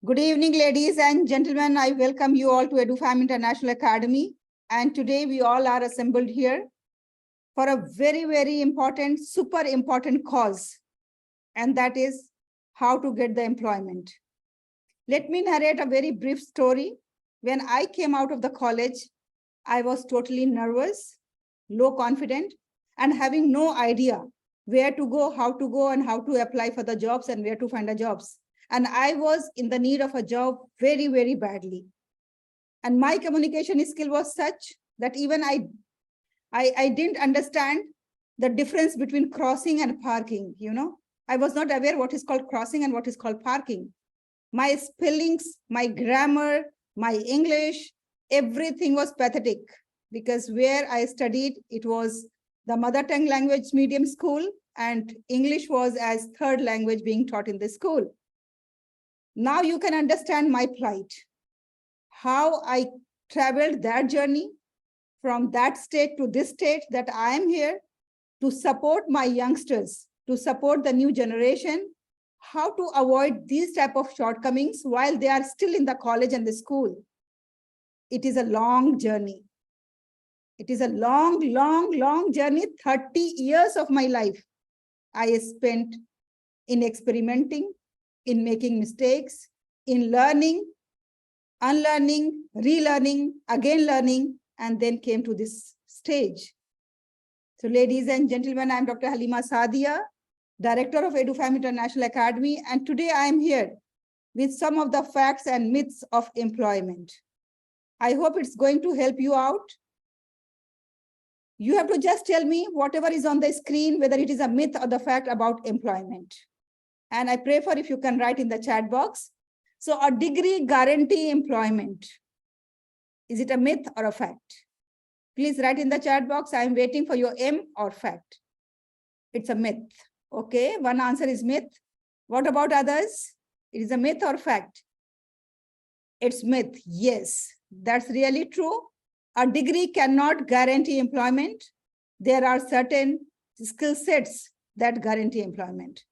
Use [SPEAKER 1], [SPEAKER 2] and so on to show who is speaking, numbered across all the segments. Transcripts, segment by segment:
[SPEAKER 1] Good evening, ladies and gentlemen. I welcome you all to EduFam International Academy. And today we all are assembled here for a very, very important, super important cause. And that is how to get the employment. Let me narrate a very brief story. When I came out of the college, I was totally nervous, low confident, and having no idea where to go, and how to apply for the jobs and where to find the jobs. And I was in the need of a job very, very badly. And my communication skill was such that even I didn't understand the difference between crossing and parking. I was not aware what is called crossing and what is called parking. My spellings, my grammar, my English, everything was pathetic because where I studied, it was the mother tongue language medium school and English was as third language being taught in the school. Now you can understand my plight, how I traveled that journey from that state to this state, that I am here to support my youngsters, to support the new generation, how to avoid these type of shortcomings while they are still in the college and the school. It is a long journey. It is a long, long, long journey. 30 years of my life I spent in experimenting, in making mistakes, in learning, unlearning, relearning, again learning, and then came to this stage. So ladies and gentlemen, I'm Dr. Halima Sadia, Director of EduFam International Academy, and today I am here with some of the facts and myths of employment. I hope it's going to help you out. You have to just tell me whatever is on the screen, whether it is a myth or the fact about employment. And I pray for if you can write in the chat box. So a degree guarantee employment. Is it a myth or a fact? Please write in the chat box. I'm waiting for your M or fact. It's a myth. Okay, one answer is myth. What about others? It is a myth or fact? It's myth. Yes, that's really true. A degree cannot guarantee employment. There are certain skill sets that guarantee employment.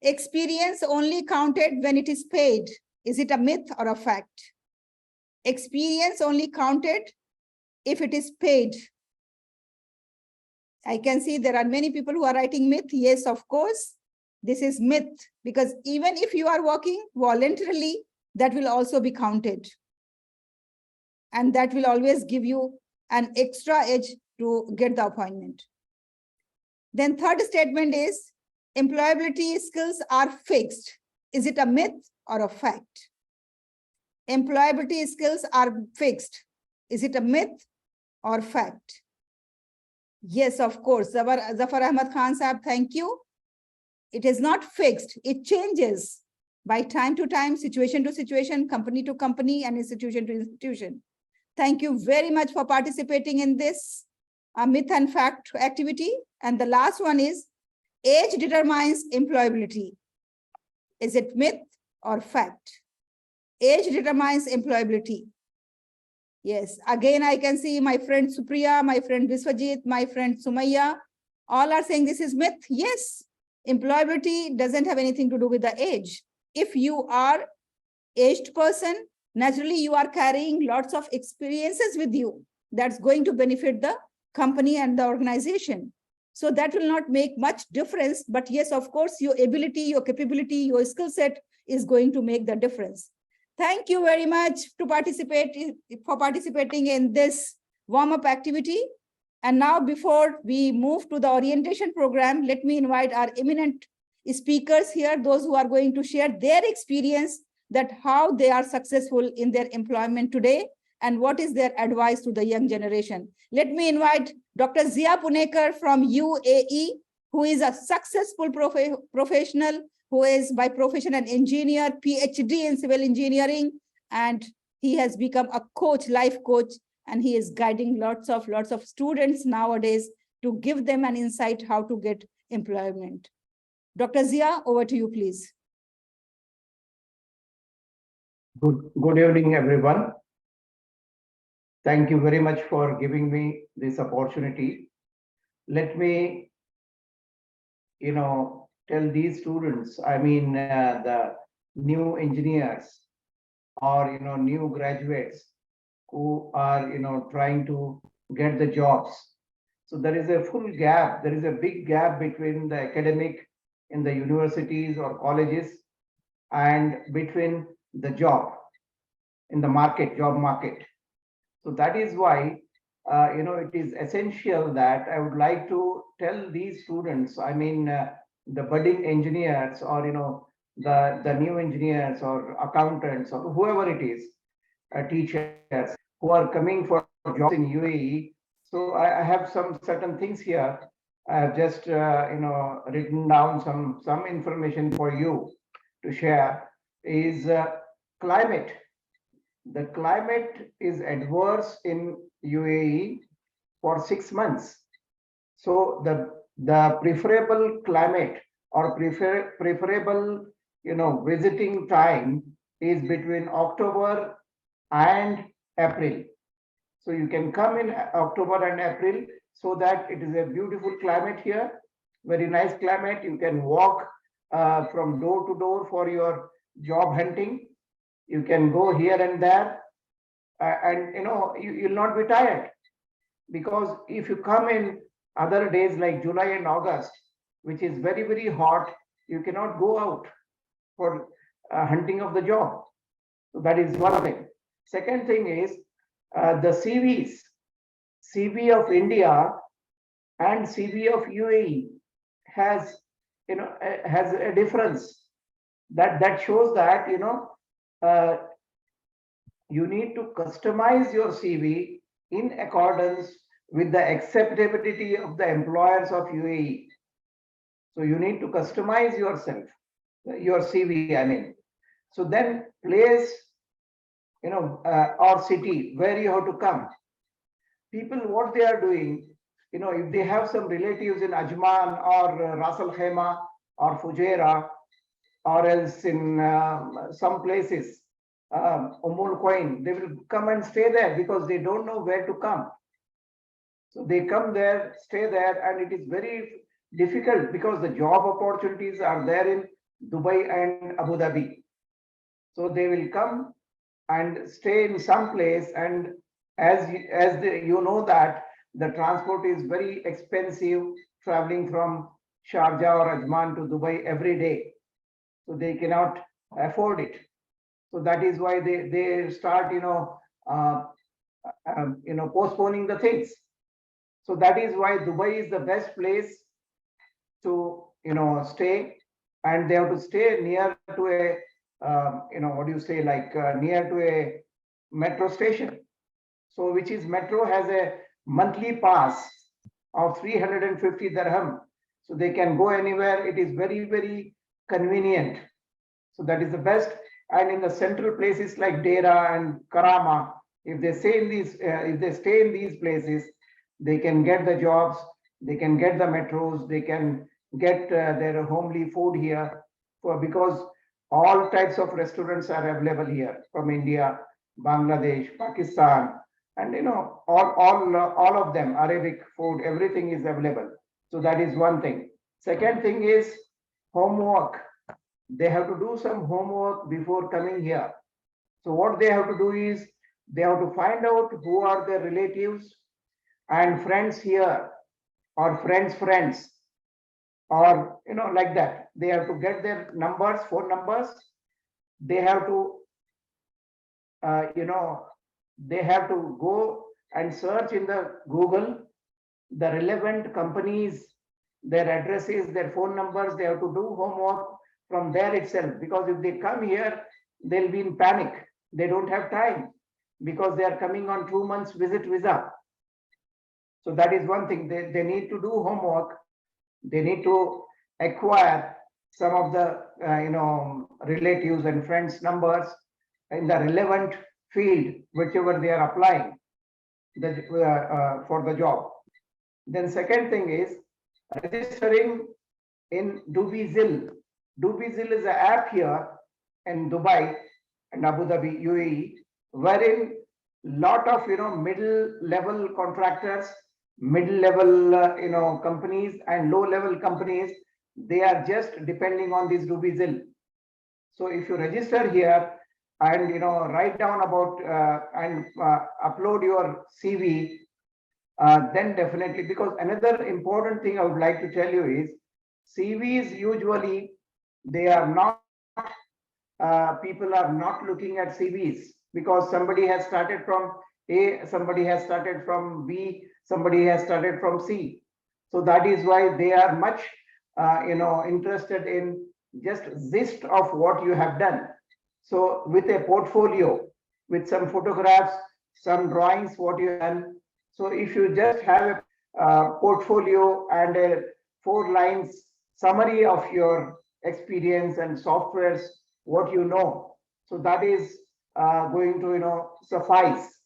[SPEAKER 1] Experience only counted when it is paid. Is it a myth or a fact? Experience only counted if it is paid. I can see there are many people who are writing myth. Yes, of course, this is myth because even if you are working voluntarily, that will also be counted. And that will always give you an extra edge to get the appointment. Then third statement is employability skills are fixed. Is it a myth or a fact? Employability skills are fixed. Is it a myth or fact? Yes, of course. Zafar Ahmad Khan Sahab, thank you. It is not fixed. It changes by time to time, situation to situation, company to company, and institution to institution. Thank you very much for participating in this myth and fact activity. And the last one is age determines employability. Is it myth or fact? Age determines employability. Yes, again, I can see my friend Supriya, my friend Viswajit, my friend Sumaya, all are saying this is myth. Yes, employability doesn't have anything to do with the age. If you are aged person, naturally you are carrying lots of experiences with you that's going to benefit the company and the organization. So that will not make much difference. But yes, of course, your ability, your capability, your skill set is going to make the difference. Thank you very much for participating in this warm-up activity. And now, before we move to the orientation program, let me invite our eminent speakers here, those who are going to share their experience, that how they are successful in their employment today and what is their advice to the young generation. Let me invite Dr. Zia Punekar from UAE, who is a successful professional, who is by profession an engineer, PhD in civil engineering, and he has become a coach, life coach, and he is guiding lots of students nowadays to give them an insight how to get employment. Dr. Zia, over to you, please.
[SPEAKER 2] Good evening, everyone. Thank you very much for giving me this opportunity. Let me, tell these students, the new engineers, or new graduates who are trying to get the jobs. So there is a full gap, there is a big gap between the academic in the universities or colleges and between the job in the market, job market. So that is why it is essential that I would like to tell these students, I mean, the budding engineers or the new engineers or accountants or whoever it is, teachers who are coming for jobs in UAE. So I have some certain things here. I have just written down some information for you to share. Is climate. The climate is adverse in UAE for 6 months. So the preferable climate or preferable visiting time is between October and April. So you can come in October and April, so that it is a beautiful climate here, very nice climate. You can walk from door to door for your job hunting. You can go here and there, and you'll not be tired, because if you come in other days like July and August, which is very, very hot, you cannot go out for hunting of the job. So that is one thing. Second thing is the CV of India and CV of UAE has a difference. That shows that you need to customize your CV in accordance with the acceptability of the employers of UAE. So you need to customize yourself, your CV, I mean. So then place, or city where you have to come. People, what they are doing, if they have some relatives in Ajman or Ras Al Khaimah or Fujairah, or else in some places, Quain, they will come and stay there because they don't know where to come. So they come there, stay there, and it is very difficult because the job opportunities are there in Dubai and Abu Dhabi. So they will come and stay in some place, and you know that the transport is very expensive, traveling from Sharjah or Ajman to Dubai every day. So they cannot afford it. So that is why they start postponing the things. So that is why Dubai is the best place to stay, and they have to stay near to a near to a metro station. So which is metro has a monthly pass of 350 dirham. So they can go anywhere. It is very, very convenient. So that is the best. And in the central places like Dera and Karama, if they stay in these places, they can get the jobs, they can get the metros, they can get their homely food here, because all types of restaurants are available here from India, Bangladesh, Pakistan, and all of them, Arabic food, everything is available. So that is one thing. Second thing is homework. They have to do some homework before coming here. So what they have to do is they have to find out who are their relatives and friends here, or friends, or like that. They have to get their numbers, phone numbers. They have to they have to go and search in the Google the relevant companies, their addresses, their phone numbers. They have to do homework from there itself, because if they come here, they'll be in panic. They don't have time because they are coming on 2 months visit visa. So that is one thing. They need to do homework. They need to acquire some of the relatives and friends numbers in the relevant field, whichever they are applying for the job. Then second thing is registering in Dubizil. Dubizil is an app here in Dubai and Abu Dhabi, UAE, wherein lot of middle level contractors, middle level companies and low level companies, they are just depending on this Dubizil. So if you register here, and write down about and upload your CV, then definitely, because another important thing I would like to tell you is CVs usually they are not people are not looking at CVs because somebody has started from A, somebody has started from B, somebody has started from C. So that is why they are much interested in just gist of what you have done. So with a portfolio, with some photographs, some drawings, what you have done. So if you just have a portfolio and a 4 lines summary of your experience and softwares, what you know, so that is going to suffice.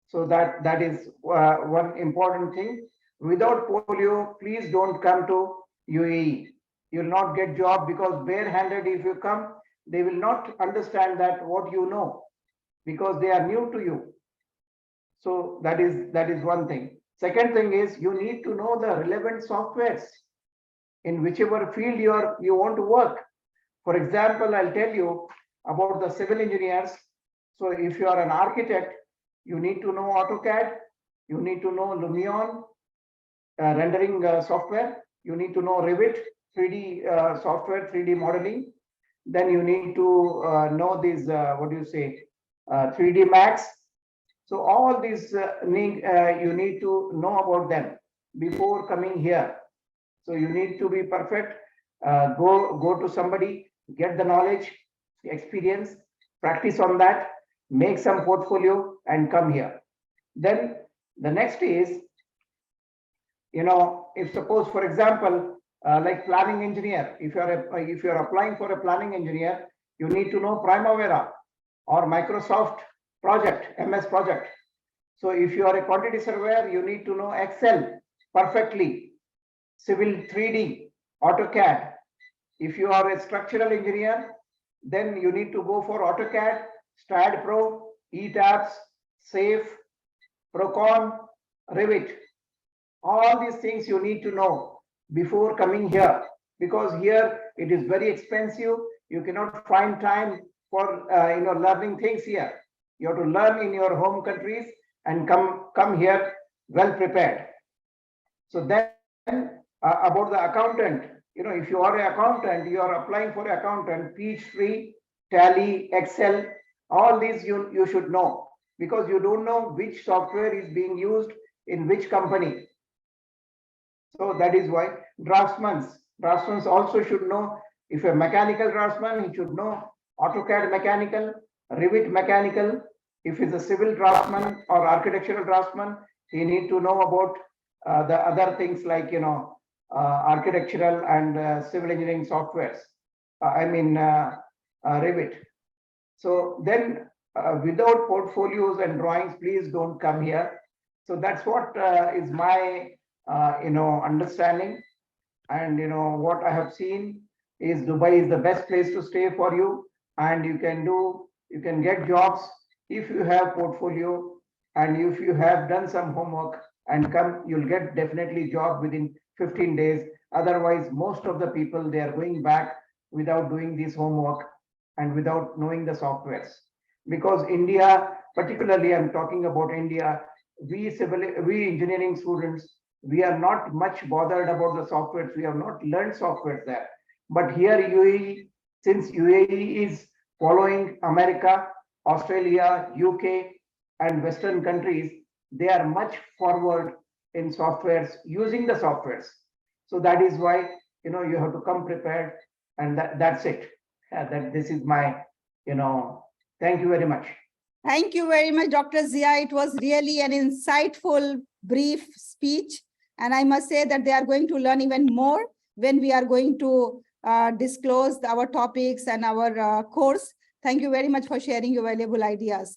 [SPEAKER 2] So that is one important thing. Without portfolio, please don't come to UAE. You'll not get job because barehanded if you come, they will not understand that what you know because they are new to you. So that is one thing. Second thing is you need to know the relevant softwares in whichever field you want to work. For example, I'll tell you about the civil engineers. So if you are an architect, you need to know AutoCAD, you need to know Lumion, rendering software, you need to know Revit, 3D software, 3D modeling. Then you need to know these, 3D Max. So all these you need to know about them before coming here. So you need to be perfect. Go to somebody, get the knowledge, experience, practice on that, make some portfolio and come here. Then the next is, if suppose, for example, like planning engineer, if you're applying for a planning engineer, you need to know Primavera or Microsoft project, MS project. So if you are a quantity surveyor, you need to know Excel perfectly, Civil 3D, AutoCAD. If you are a structural engineer, then you need to go for AutoCAD, STAAD Pro, ETABS, SAFE, Procon, Revit. All these things you need to know before coming here, because here it is very expensive. You cannot find time for learning things here. You have to learn in your home countries and come here well prepared. So then about the accountant, if you are an accountant, you are applying for an accountant, Peachtree, Tally, Excel, all these you should know, because you don't know which software is being used in which company. So that is why draftsmen also should know. If a mechanical draftsman, he should know AutoCAD mechanical, Revit mechanical. If he's a civil draftsman or architectural draftsman, he need to know about the other things like architectural and civil engineering softwares. Revit. So then without portfolios and drawings, please don't come here. So that's what is my understanding. And what I have seen is Dubai is the best place to stay for you, and you can get jobs if you have portfolio and if you have done some homework and come, you'll get definitely job within 15 days. Otherwise, most of the people, they are going back without doing this homework and without knowing the softwares. Because India, particularly I'm talking about India, we engineering students, we are not much bothered about the softwares. We have not learned software there. But here UAE, since UAE is following America, Australia, UK, and Western countries, they are much forward in softwares, using the softwares. So that is why you have to come prepared, and that's it. This is my thank you very much.
[SPEAKER 1] Thank you very much, Dr. Zia. It was really an insightful, brief speech. And I must say that they are going to learn even more when we are going to disclose our topics and our course. Thank you very much for sharing your valuable ideas.